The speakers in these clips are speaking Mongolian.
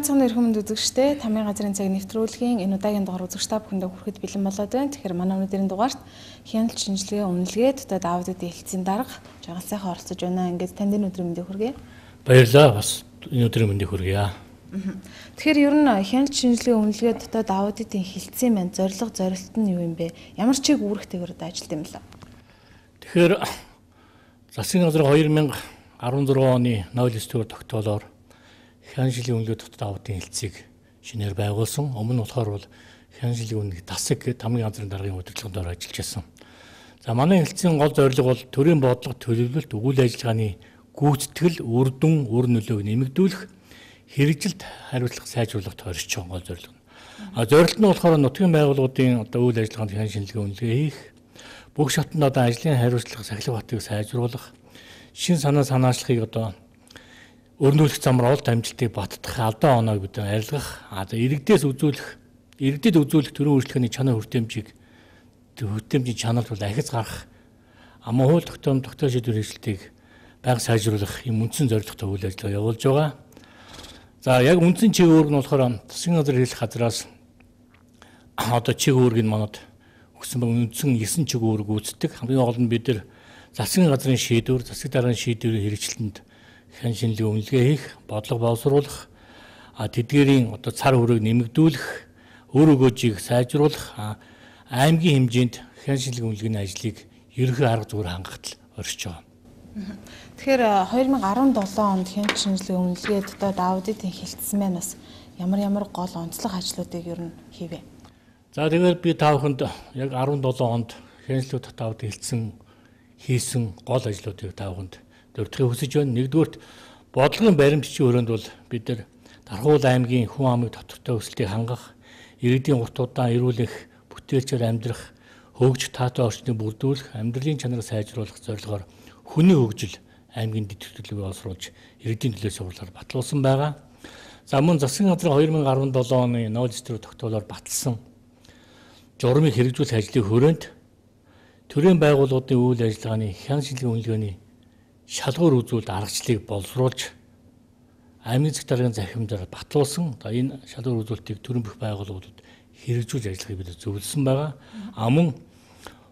онцгой эрхэм үзэгчтэй Тамгын газрын цаг нэвтрүүлгийн энэ удаагийн дугаар үзэгч та бүхэндээ хүрэхэд бэлэн болоод байна. Тэгэхээр манай өнөөдрийн дугаарт хяналт шинжилгээ үнэлгээд одоо аудитын хэлтсийн дарга жаргал сайхан оролцож байна. Ингээд танд энэ өдрийн мэндийг хүргэе. Баярлалаа. Бас энэ өдрийн мэндийг хүргэе. Тэгэхээр ер нь хяналт шинжилгээ үнэлгээд одоо аудитын хэлтсийн маань зорилт нь юу юм бэ? Ямар чиг үүрэгтэйгээр одоо ажилт юм бэ? Тэгэхээр засгийн газрын 2016 оны 09-р тогтоолоор хяналт шинжилгээ үнэлгээ дотоод аудитын хэлтсийг шинээр байгуулсан. Өмнө нь болохоор бол хяналт шинжилгээ үнэлгээ тасаг гэдэг Тамгын газрын даргын удирдлагын ажиллаж байсан. За манай хэлтсийн гол зорилго бол төрийн бодлого төлөвлөлт, үйл ажиллагааны гүйцэтгэл, үр дүн, үр нөлөөг нэмэгдүүлэх, хэрэгжилт хариуцлага сайжруулахт оршиж байгаа гол зорилго. Зорилт нь болохоор нутгийн байгууллагуудын одоо үйл ажиллагаанд хяналт шинжилгээ үнэлгээ хийх, бүх шатнд одоо ажлын хариуцлага сахилга батыг сайжруулах, шин санаачлалыг одоо өрнүүлэх замаар олд амжилтыг баттгах, алдаа оноог бид арилгах, иргэдэд үзүүлэх төрийн үйлчлэгээний чанар хүртээмжийн чаналт бол ахиц гарах, амын хууль тогтоол шийдвэр хэрэгжилтийг байнга сайжруулах юм үндсэн зорилготой үйл ажиллагаа явуулж байгаа. За яг үндсэн чиг үүрэг нь болохоор засгийн газар хэлэх газраас одоо чиг үүрэг нь манад өгсөн үндсэн 9 чиг үүрэг гүйцэтгэх. Хамгийн гол нь бид нар засгийн газрын шийдвэр, засаг даргын шийдвэрийн хэрэгжилтэнд хяналт шинжилгээ үнэлгээ хийх, бодлого боловсруулах, тэдгээрийн одоо цар хүрээг нэмэгдүүлэх, өр өгөөжийг сайжруулах, аймгийн хэмжээнд хяналт шинжилгээ үнэлгээний ажлыг ерөнхий арга зүгээр хангахад оршиж байгаа. Тэгэхээр 2017 онд хяналт шинжилгээ үнэлгээд одоо аудитын хэлтсэн маань бас ямар гол онцлог ажлуудыг ер нь хийвэ. За тэгэхээр би та бүхэнд яг 17 онд хяналт дотоод аудит хийсэн гол ажлуудыг та бүхэнд дурдахыг хүсэж байна. Нэгдүгürt бодлогын баримтчийн өрөөнд бол бид нар Дархуул аймгийн хүн амыг доктортой өсөлтийг хангах, иргэдийн урт удаан эрүүл энх бүтээлчээр амьдрах, хөгжих таатай орчныг бүрдүүлэх, амьдралын чанарыг сайжруулах зорилгоор хүний хөгжил аймгийн дэд хөтөлбөрийг боловсруулж иргэдийн төлөө сурлаар батлуулсан байгаа. За мөн засгийн газрын 2017 оны 09-р тогтоолоор баталсан журмыг хэрэгжүүлэх ажлын хүрээнд төрийн байгууллагуудын үйл ажиллагааны хяналт шинжилгээ үнэлгээний шалгуур үзүүлэлт аргачлалыг боловсруулж аймгийн засаг даргын захимдаар батлуулсан. Энэ шалгуур үзүүлэлтийг төрийн бүх байгууллагуудад хэрэгжүүлж ажиллахыг бид зөвлөсөн байгаа. Мөн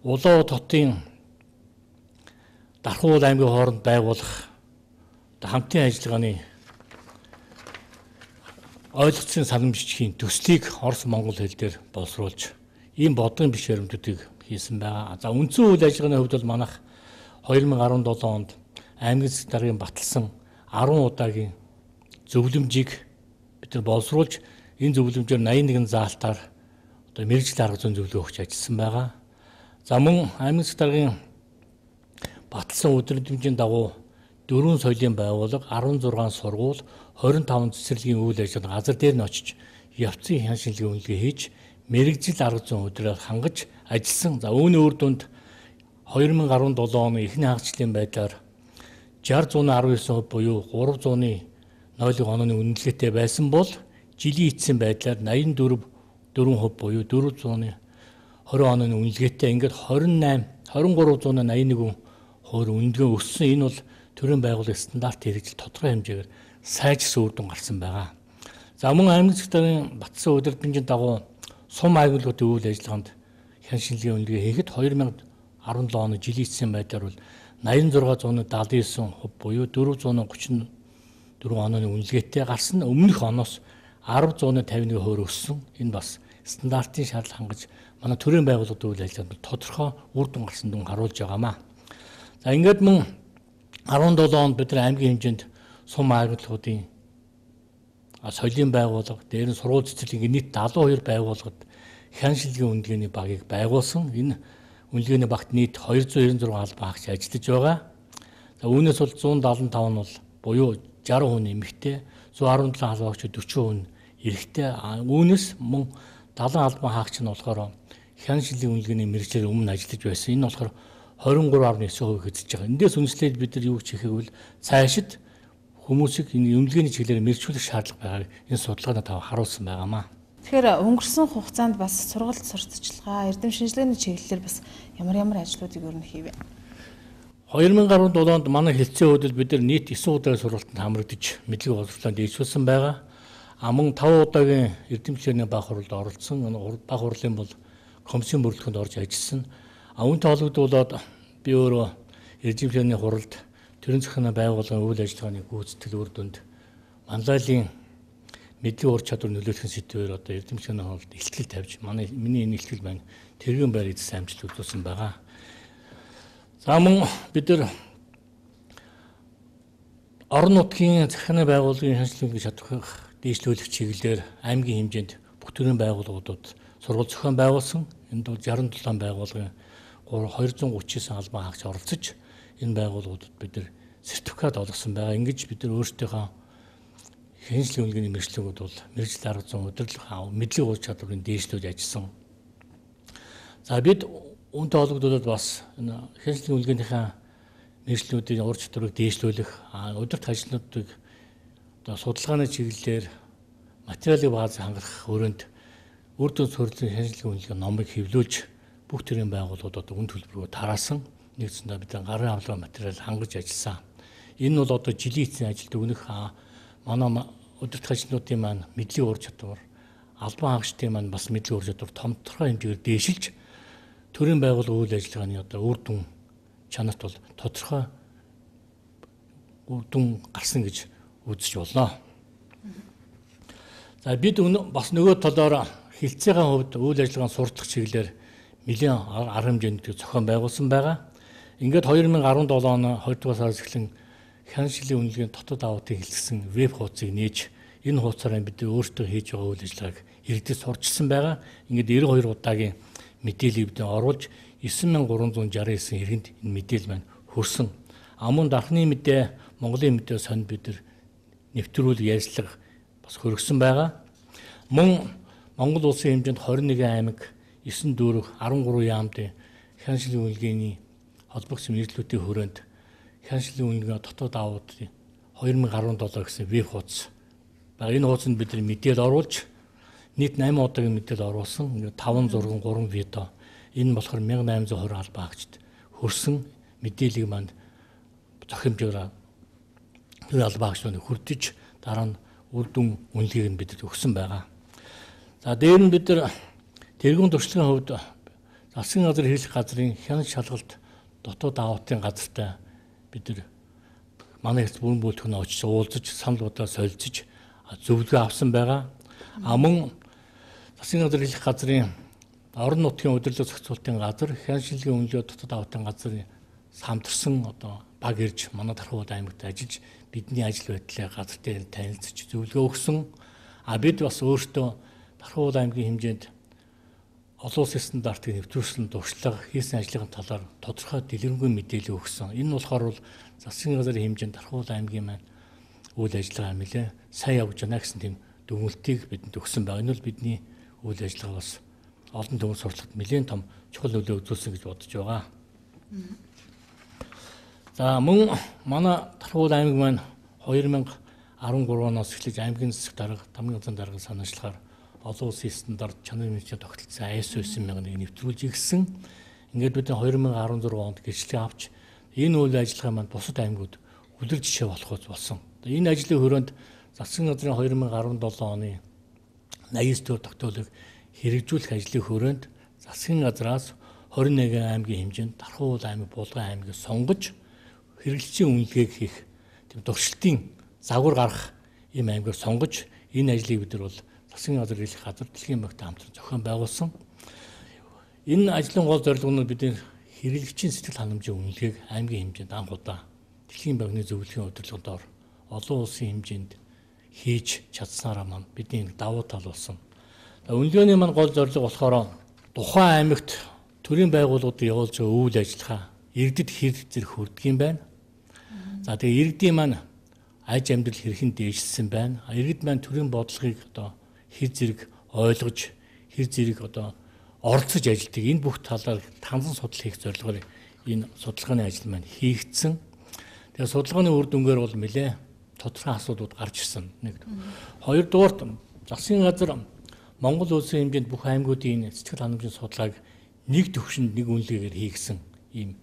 Улаан хотын Дархуул аймгийн хооронд байгуулах хамтын ажиллагааны ойлгоцын санамжийн төслийг Орос Монгол хэл дээр боловсруулж ийм бодлогын биш баримтуудыг хийсэн байгаа. За үндсэн үйл ажиллагааны хувьд бол манайх 2017 онд аймгийн засаг даргын баталсан 10 удаагийн зөвлөмжийг бид нар боловсруулж энэ зөвлөмжөөр 81 заалтаар одоо мэргэжил арга зүйн зөвлөгөө өгч ажилласан байгаа. За мөн аймгийн засаг даргын баталсан өдрөмжийн дагуу 4 соёлын байгууллага, 16 сургууль, 25 цэцэрлэгийн үйл ажиллагаа газар дээр нь очиж явцын хяналт шинжилгээ үнэлгээ хийж мэргэжил арга зүйн өдрөөр хангаж ажилласан. За үүний үр дүнд 2017 оны эхний хагацлын байдлаар 60-119% буюу 300-0 онооны үнэлгээтэй байсан бол жилийн эцсийн байдлаар 84% буюу 420 онооны үнэлгээтэй ингээд 2381% үнэлгээ өссөн. Энэ бол төрийн байгууллагын стандарт хэрэгжил тодорхой хэмжээгээр сайжирсан үр дүн гарсан байгаа. За мөн аймгийн засаг даргын баталсан удирдамжийн дагуу сум аймагуудын үйл ажиллагаанд хяналт шинжилгээ үнэлгээ хийхэд 2017 оны жилийн эцсийн байдлаар бол 86.79% буюу 434 онооны үнэлгээтэй гарсан. Өмнөх оноос 10.51% өссөн. Энэ бас стандартын шаардлага хангаж манай төрийн байгууллагуудын үйл ажиллагаанд тодорхой үр дүн гарсан дүн харуулж байгаамаа. За ингээд мөн 17 онд бид нар аймгийн хэмжээнд сум аймагуудын соёлын байгууллага, дээр нь сургууль цэцэрлэгийн нийт 72 байгууллагад хяналт шинжилгээ үнэлгээний багийг байгуулсан. Энэ үнэлгээний багт нийт 296 албан хаагч ажиллаж байгаа. За үүнээс бол 175 нь бол буюу 60% эмэгтэй, 117 албан хаагч 40% эрэгтэй. Үүнээс мөн 70 албан хаагч нь болохоор хяналт шинжилгээ үнэлгээний мэргэжлэр өмнө ажиллаж байсан. Энэ болохоор 23.9% хэзэж байгаа. Эндээс үндэслээд бид нар юу хийхийг бол цаашид хүмүүсийг энэ үнэлгээний чиглэлээр мэргэжүүлэх шаардлага байгааг энэ судалгаанд тав харуулсан байгаамаа. Тэгэхээр өнгөрсөн хугацаанд бас сургалт сурталчилгаа, эрдэм шинжилгээний чиглэлээр бас ямар ажлуудыг ер нь хийвэ? 2017 онд манай хэлтсийн хувьд бид нар нийт 9 удаа сургалтанд хамрагдаж мэдлэг боловсруулалтанд дэвшүүлсэн байгаа. Мөн 5 удаагийн эрдэмтдийн баг хурлд оролцсон. Баг хурлын бол комиссын бүрэлдэхүүнд орж ажилласан. Үүнтэй холбогдуулаад би өөрөө эрдэмтдийн хуралд төрийн захиргааны байгууллагын үйл ажиллагааны гүйцэтгэл үр дүнд манлайлалын мэдлэг ур чадвар нөлөөлөх сэдвээр одоо эрдэмтдийн хуралд илтгэл тавьж миний энэ илтгэл маань тэргэн байр эзэс амжилт үзүүлсэн байгаа. За мөн бид нар орон нутгийн захиргааны байгууллагын хяншлуулгыг шатгах дээшлүүлэх чиглэлээр аймгийн хэмжээнд бүх төрлийн байгууллагуудад сургууль зохион байгуулсан. Энд бол 67 байгууллагын 239 албан хаагч оролцож энэ байгууллагуудад бид нар сертификат олгосон байгаа. Ингэж бид нар өөрсдийнхөө хяншлын үнэлгээний мэргэжлүүд бол мэргэжил арга зүйн удирдлага мэдлэг ур чадварыг дээшлүүлж ажилласан. За бид үүнтэй холбогдуулаад бас энэ хяншлын үнэлгээнийхээ мэргэжлүүдийн ур чадварыг дээшлүүлэх, удирдах ажлуудыг одоо судалгааны чиглэлээр материалын бааз хангах өрөөнд үр дүн суурилсан хяншлын үнэлгээ номыг хэвлүүлж бүх төрлийн байгууллагуудад үн төлбөрөөр тараасан. Нэгдсэндээ бид гарын авлага материал хангаж ажилласан. Энэ бол одоо жилийн эцсийн ажилд өгнөх манай удирдах ажлуудын маань мэдлэг ур чадвар, албан хаагчдын маань бас мэдлэг ур чадвар тодорхой хэмжээгээр дээшилж төрийн байгууллага үйл ажиллагааны одоо үр дүн чанарт бол тодорхой үр дүн гарсан гэж үзэж болно. За бид бас нөгөө талаар хилцээгийн хувьд үйл ажиллагааны сурталчилах чиглэлээр нэлээд арга хэмжээний зохион байгуулсан байгаа. Ингээд 2017 оны 2 дугаар сараас эхлэн хяншлын үнэлгээний дотоод даваатыг хэлсэн веб хуудсыг нээж энэ хуудасаар бид өөрсдөө хийж байгаа үйл ажиллагааг иргэдэд сурчилсан байгаа. Ингээд 92 удаагийн мэдээллийг бид оруулж 9369 иргэнд энэ мэдээлэл маань хүрсэн. Мөн дархны мэдээ, Монголын мэдээ сонд бид нэвтрүүлэг ярьцлага бас хөргсөн байгаа. Мөн Монгол улсын хэмжээнд 21 аймаг, 9 дүүрэг, 13 яамд хяншлын үнэлгээний холбогдсон мэргэжлүүдийн хүрээнд хяншлын үнэлгээ дотоод даваатыг 2017 гэсэн веб хуудас. Энэ хуудсанд бид мэдээлэл оруулж нийт 8 удаагийн мэдээлэл оруулсан. 5 зураг, 3 видео. Энэ болохоор 1820 албан хаагчд хүрсэн мэдээллийг манд зохимжоор тэр албан хаагчдад хүрдэж дараа нь үр дүн үнэлгээг нь бидэд өгсөн байгаа. За дээр нь бид нар тэргуун туршлагын хувьд засгийн газар хэлэх газрын хяналт шалгалт дотоод даваатын газартай бид нар манай хэсэг бүрэн бүлтгэн очиж уулзаж санал бодлоо солилцож зөвлөгөө авсан байгаа. Мөн засгийн газар хэлэх газрын орон нутгийн удирдлага зохицуулалтын газар, хяншлын үнэлгээ дотоод даваатын газрын хамтарсан одоо баг ирж манай Тархууд аймагт ажиллаж бидний ажил байдлаа газар дээр танилцж зөвлөгөө өгсөн. Бид бас өөртөө Тархууд аймгийн хэмжээнд олон улсын стандартыг нэвтрүүлсэн туршлага хийсэн ажлын талаар тодорхой дэлгэрэнгүй мэдээлэл өгсөн. Энэ болохоор бол засгийн газрын хэмжээнд Тархууд аймгийн маань үйл ажиллагаа нэлээ сайн явж байна гэсэн тийм дүгнэлтийг бидэнд өгсөн байгаа. Энэ бол бидний үйл ажиллагаа бас олон төвийн сурталчилгад нэлээд том чухал нөлөө үзүүлсэн гэж бодож байгаа. За мөн манай Тархууд аймаг маань 2013 оноос эхлэж аймгийн засаг дарга, Тамгын даргын санаачлахаар олон улсын стандарт чанар мэдээ тогтолцсон ISO 9000-ыг нэвтрүүлж ирсэн. Ингээд бид 2016 онд гэрчлэг авч энэ үйл ажиллагаа маань бусад аймагуд үлгэр жишээ болохоос болсон. Энэ ажлын хүрээнд засгийн газрын 2017 оны 89 дэх тогтоолыг хэрэгжүүлэх ажлын хүрээнд засгийн газраас 21 аймгийн хэмжээнд Тархууд аймаг, Булган аймгийг сонгож хэрэглэгчийн үнэлгээг хийх тийм туршилтын загвар гарах ийм аймгийг сонгож энэ ажлыг бид нар бол засгийн газар хэлэх газар дэлхийн банктай хамтран зохион байгуулсан. Энэ ажлын гол зорилго нь бидний хэрэглэгчийн сэтгэл ханамжийн үнэлгээг аймгийн хэмжээнд анх удаа дэлхийн банкны зөвлөлийн удирдлагын доор олон улсын хэмжээнд хийж чадсанараа маань бидний давуу тал болсон. Үнэлгээний маань гол зорилго болохоор тухайн аймагт төрийн байгууллагуудад явуулж байгаа үйл ажиллагаа иргэдэд хэр зэрэг хүрдэг юм байна. За тэгээ иргэдийн маань аж амьдрал хэрхэн дээшилсэн байна. Иргэд маань төрийн бодлогыг одоо хэр зэрэг ойлгож, хэр зэрэг одоо оролцож ажилладаг. Энэ бүх талаар танзан судал хийх зорилгоор энэ судалгааны ажил маань хийгдсэн. Тэгээ судалгааны үр дүнгээр бол нэлээ тодорхой асуудлууд гарч ирсэн. Нэг. Хоёрдугаарт засгийн газар Монгол улсын хэмжээнд бүх аймагуудын сэтгэл ханамжийн судалгааг нэг төвшөнд нэг үнэлгээгээр хийгсэн ийм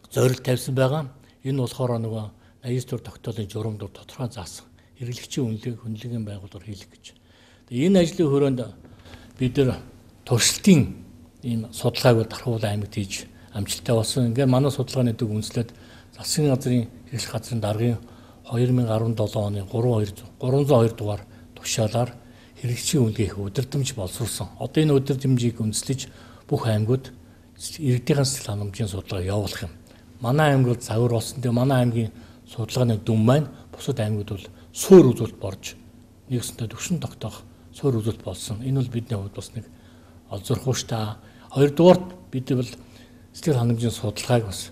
зорилго тавьсан байгаа. Энэ болохоор нөгөө 89 дугаар тогтоолын журамд тодорхой заасан хэрэглэгчийн үнэлгээний байгууллагаар хийх гэж. Энэ ажлын хүрээнд бид нар туршилтын ийм судалгааг Дархуул аймагт хийж амжилттай болсон. Ингээд манай судалгааны дэг үндэслээд засгийн газрын хэрэглэх газрын даргын 2017 оны 302 дугаар тушаалаар хэрэглэгчийн үнэлгээх удирдамж боловсруулсан. Одоо энэ удирдамжийг үндэслэж бүх аймагуд иргэдийн сэтгэл ханамжийн судалгаа явуулах юм. Манай аймаг бол завар болсон. Тэгээ манай аймгийн судалгааны дүн маань бусад аймагуд бол суур үзүүлэлт борж нэгсэнтэй төвшин тогтоох суур үзүүлэлт болсон. Энэ бол бидний хувьд бас нэг олзуурхуй та. Хоёрдугаарт бид бол сэтгэл ханамжийн судалгааг бас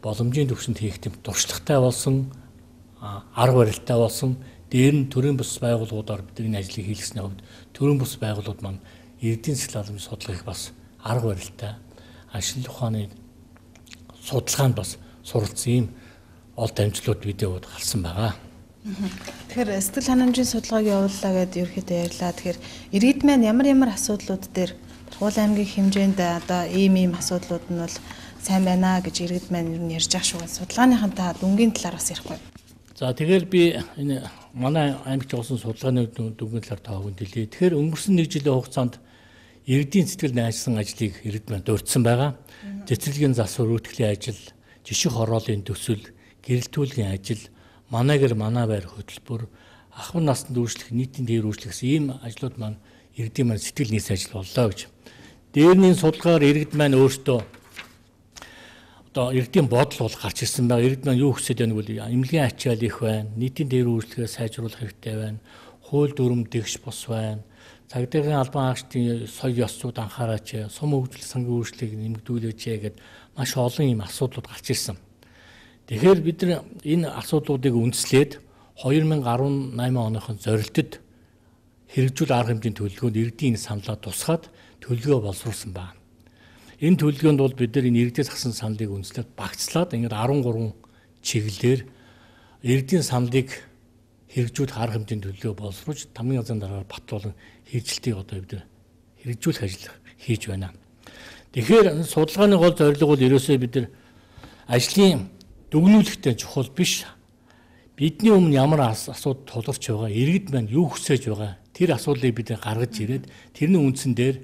боломжийн төвшөнд хийх тийм туршлагатай болсон, арга барилтай болсон. Дээр нь төрийн бус байгууллагуудаар бидний ажлыг хийлгэсний хувьд төрийн бус байгууллагууд маань иргэдийн сэтгэл ханамжийн судалгааг бас арга барилтай ашиглах ухааны судалгаанд бас суралцсан ийм ол дамжлууд бидний хувьд гарсан байгаа. Тэгэхээр сэтгэл ханамжийн судалгааг явууллаа гэдээ ерөөхдөө ярьлаа. Тэгэхээр иргэд маань ямар асуудлууд дээр Дархуул аймгийн хэмжээнд одоо ийм асуудлууд нь бол сайн байна гэж иргэд маань ер нь ярьж байгаа шүү. Судалгааныхаа дүнгийн талаар бас ярихгүй. За тэгэхээр би энэ манай аймагт явуулсан судалгааны дүнгийн талаар та бүхэнд хэлье. Тэгэхээр өнгөрсөн 1 жилийн хугацаанд иргэдийн сэтгэл найрсан ажлыг иргэд маань дурдсан байгаа. Цэцэрлэгийн засвар үүтгэлийн ажил, жишг хорооллын төсөл, гэрэлтүүлгийн ажил, манайгэр манай байр хөтөлбөр, ахуй насанд үйлчлэх нийтийн дээр үйлчлэх ийм ажлууд маань иргэдийн маань сэтгэл нийс ажил боллоо гэж. Дээрний судалгаар иргэд маань өөртөө одоо иргэдийн бодол бол гарч ирсэн байгаа. Иргэд маань юу хүсэж байгааг бол эмнэлгийн ачаал их байна, нийтийн дээр үйлчлэгээ сайжруулах хэрэгтэй байна, хууль дүрм дэгш бус байна, цагдаагийн албан хаагчдын соёл ёсцууд анхаараач, сум хөгжил сангийн үйлчлэгийг нэмэгдүүлээч гэгээд маш олон ийм асуудлууд гарч ирсэн. Тэгэхээр бид нар энэ асуудлуудыг үндэслээд 2018 оныхон зорилтод хэрэгжүүл арга хэмжээний төлөвлөгөөнд иргэдийн саналаа тусгаад төлөвлөгөө боловсруулсан байна. Энэ төлөвлөгөөнд бол бид нар энэ иргэдээс авсан саналыг үндэслээд багцлаад ингээд 13 чиглэлээр иргэдийн саналыг хэрэгжүүлэх арга хэмжээний төлөвлөгөө боловсруулж Тамгын газрын дараагаар батлуулан хэрэгжилтийг одоо бид нар хэрэгжүүлэх ажил хийж байна. Тэгэхээр судалгааны гол зорилго бол ерөөсөө бид нар ажлын дүгнүүлэхтэй чухал биш. Бидний өмнө ямар асуудал тулгарч байгаа, иргэд маань юу хүсэж байгаа, тэр асуудлыг бид гаргаж ирээд тэрний үндсэн дээр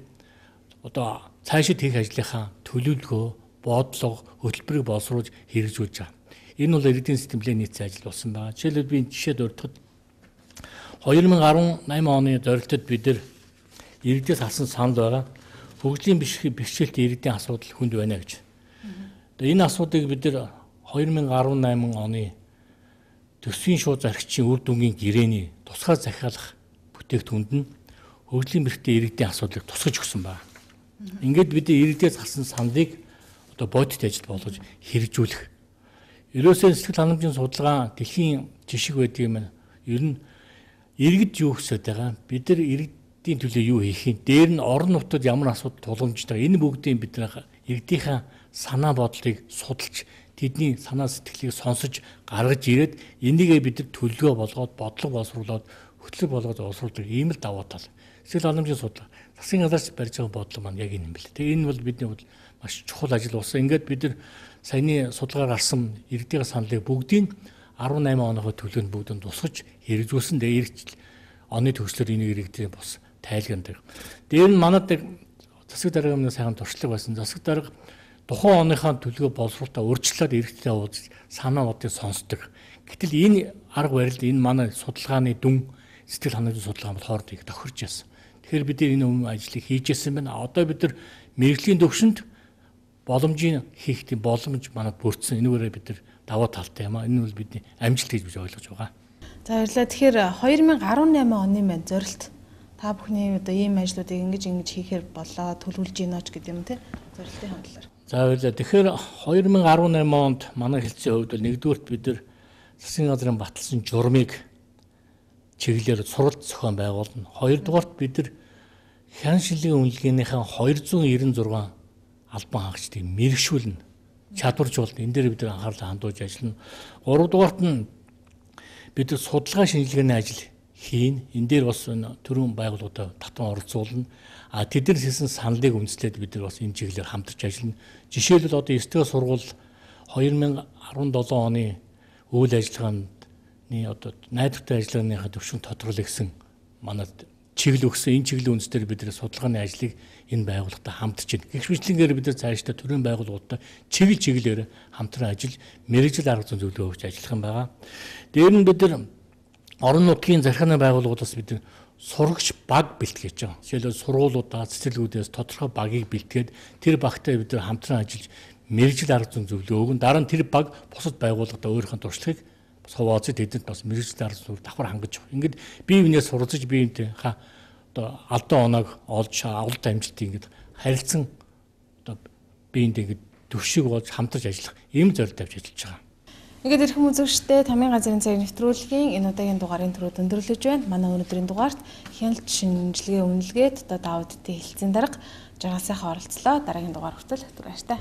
одоо цаашид хийх ажлынхаа төлөвлөгөө, бодлого, хөтөлбөрийг боловсруулж хэрэгжүүлж байгаа. Энэ бол иргэдийн сэтгэлийн нийцсэн ажил болсон байгаа. Жишээлбэл би жишээ дурдахад 2018 оны зорилтод бид нар иргэдээс авсан санал байгаа. Хөгжлийн бэрхшээлтэй иргэдийн асуудал хүнд байна гэж. Энэ асуудыг бид нар 2018 оны төсвийн шууд заргчийн үр дүнгийн гэрээний тусгай захиалах бүтээгдэхүүнд нь хөгжлийн бэрхтээ иргэдийн асуудлыг тусгаж өгсөн байна. Ингээд бид иргэдээс авсан саналыг одоо бодит ажил болгож хэрэгжүүлэх. Ерөөсөө сэтгэл ханамжийн судалгаа дэлхийн жишг байдаг юм. Ер нь иргэд юу хүсэж байгаа, бид нар иргэдийн төлөө юу хийх юм, дээр нь орон нутгад ямар асуудал тулгамжтай, энэ бүгдийг бид нар иргэдийнхээ санаа бодлыг судалж, тэдний санаа сэтгэлийг сонсож гаргаж ирээд энийгээ бид нар төлөвлөгөө болгоод, бодлого боловсруулад, хөтлөг болгоод боловсруулдаг ийм л давуу тал. Сэтгэл ханамжийн судалгаа засгийн газраас барьж байгаа бодлого маань яг энэ юм бэл. Тэгээ энэ бол бидний хувьд маш чухал ажил болсон. Ингээд бид нар саяны судалгаар гарсан иргэдийн саналыг бүгдийг 18 оноогоо төлөвлөнд бүгдийг тусгаж хэрэгжүүлсэн. Тэгээ иргэд оны төгслөөр энийг иргэдийн бус тайлгандаг. Дээр нь манад засаг даргын өмнө сайхан туршлага байсан. Засаг дарга тухайн оныхаа төлөвлөгөө боловсруулалтаа урьдчилаад иргэдтэй уулзаж санаануудыг сонсдог. Гэтэл энэ арга барил энэ манай судалгааны дүн сэтгэл ханамжийн судалгаа бол хооронд их тохирч байсан. Тэгэхээр бид энэ өмнө ажлыг хийжсэн байна. Одоо бид нар мэрэгжлийн төвшөнд боломжийн хийх тийм боломж манад бүрдсэн. Энүүгээрээ бид нар даваа талтай юм аа. Энэ бол бидний амжилт гэж ойлгож байгаа. За баярлалаа. Тэгэхээр 2018 оны маань зорилт та бүхний одоо ийм ажлуудыг ингэж хийхээр болоо төлөвлөж гинөөч гэдэг юм тий. Зорилтын хандлаар. За баярлалаа. Тэгэхээр 2018 онд манай хэлтсийн хувьд бол нэгдүгürt бид нар засгийн газрын баталсан журмыг чиглэлээр суралц зохион байгуулна. Хоёрдугаарт бид нар хян шилийн үнэлгээнийхэн 296 албан хаагчдыг мэрэгшүүлнэ. Чадваржуулна. Энэ дээр бид нар анхаарлаа хандуулж ажиллана. Гуравдугаарт нь бид нар судалгаа шинжилгээний ажил хийн. Энэ дээр бас төрийн байгууллагуудаа татан оролцуулна. Тэднээс хийсэн саналыг үндэслээд бид нар бас энэ чиглэлээр хамтарч ажиллана. Жишээлбэл одоо 9 дугаар сургууль 2017 оны үйл ажиллагаанд одоо найдвартай ажиллагааныхаа төвшин тодорхойлох гэсэн манай чиглэл өгсөн. Энэ чиглэлийн үндэс дээр бид судалгааны ажлыг энэ байгууллагатай хамтарч байна. Гэх мэтлэнгээр бид цаашдаа төрийн байгууллагуудтай чиглэлээр хамтран ажиллаж мэргэжил арга зүйн зөвлөгөө өгч ажиллах юм байгаа. Дээр нь бид орон нутгийн захиргааны байгууллагуудаас бид сурагч баг бэлтгэж байгаа. Жишээлбэл сургуулиудаа цэцэрлэгүүдээс тодорхой багийг бэлтгээд тэр багтай бид хамтран ажиллаж мэргэжил арга зүйн зөвлөгөө өгөн. Дараа нь тэр баг бусад байгууллагатай өөрийнхөө туршлагыг хуваалцаж тэдэнд бас мэргэжил арга зүйн давхар хангаж байгаа. Ингээд бие биенээ суралцаж биентэй одоо алдаа оноог олж авалт амжилтыг ингээд харилцан одоо биентэй ингээд төвшиг болж хамтарч ажиллах ийм зорилт тавьж ажиллаж байгаа. Ингээд эрхэм үзэгчдээ Тамгын газрын цаг нэвтрүүлгийн энэ удаагийн дугаарын түрүү өндөрлөж байна. Манай өнөөдрийн дугаарт хяналт шинжилгээ үнэлгээд одоо даваад идэх хэлцээний дарга жаргал сайхан оролцлоо. Дараагийн дугаар хүртэл түр баяртай.